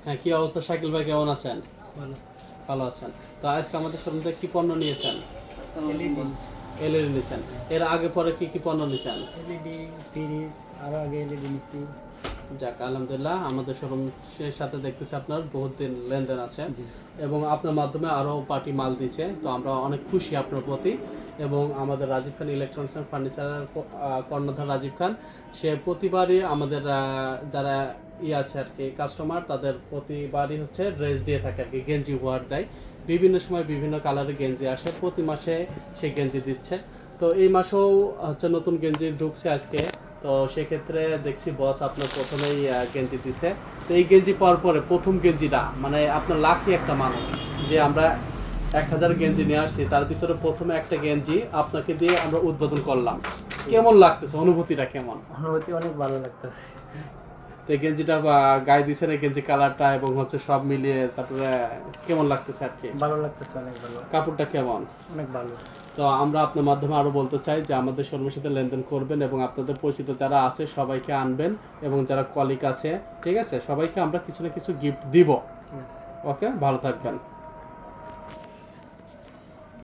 হ্যাঁ, কি অবস্থা শাকিল ভাই, কেমন আছেন? ভালো। ভালো আছেন। তো আজকে আমাদের শোরুম থেকে কি পণ্য নিয়েছেন? এলইডি নিয়েছেন। এর আগে পরে কি কি পণ্য নিয়েছেন? এলইডি, ফ্রিজ, আরো আগে এলইডি নিছি। যাক, আলহামদুলিল্লাহ, আমাদের শোরুমের সাথে দেখতেছি আপনার বহুত দিন লেনদেন আছে জি। এবং আপনার মাধ্যমে আরও পার্টি মাল দিচ্ছে, তো আমরা অনেক খুশি আপনার প্রতি। এবং আমাদের রাজীব খান ইলেকট্রনিক্স অ্যান্ড ফার্নিচারের কর্ণধার রাজীব খান, সে প্রতিবারই আমাদের যারা আছে আর কি কাস্টমার, তাদের প্রতিবারই হচ্ছে ড্রেস দিয়ে থাকে আর কি, গেঞ্জি উপহার দেয়। বিভিন্ন সময় বিভিন্ন কালারের গেঞ্জি আসে, প্রতি মাসে সে গেঞ্জি দিচ্ছে। তো এই মাসেও হচ্ছে নতুন গেঞ্জি ঢুকছে আজকে। তো সেক্ষেত্রে দেখছি বস আপনার প্রথমেই গেঞ্জি দিছে। তো এই গেঞ্জি পাওয়ার পরে প্রথম গেঞ্জিটা মানে আপনার লাকি একটা মানুষ, যে আমরা 1000 গেঞ্জি নিয়ে আসছি, তার ভিতরে প্রথমে একটা গেঞ্জি আপনাকে দিয়ে আমরা উদ্বোধন করলাম। কেমন লাগতেছে, অনুভূতিটা কেমন? অনুভূতি অনেক ভালো লাগতেছে। তো এই গেঞ্জিটা গায়ে দিচ্ছেন, এই গেঞ্জি কালারটা এবং হচ্ছে সব মিলিয়ে তারপরে কেমন লাগতেছে আর কি? ভালো লাগতেছে, অনেক ভালো। কাপড়টা কেমন? অনেক ভালো। তো আমরা আপনার মাধ্যমে আরও বলতে চাই যে আমাদের শোরুমের সাথে লেনদেন করবেন এবং আপনাদের পরিচিত যারা আছে সবাইকে আনবেন, এবং যারা কলিগ আছে, ঠিক আছে, সবাইকে আমরা কিছু না কিছু গিফট দিব। ঠিক আছে। ওকে, ভালো থাকবেন।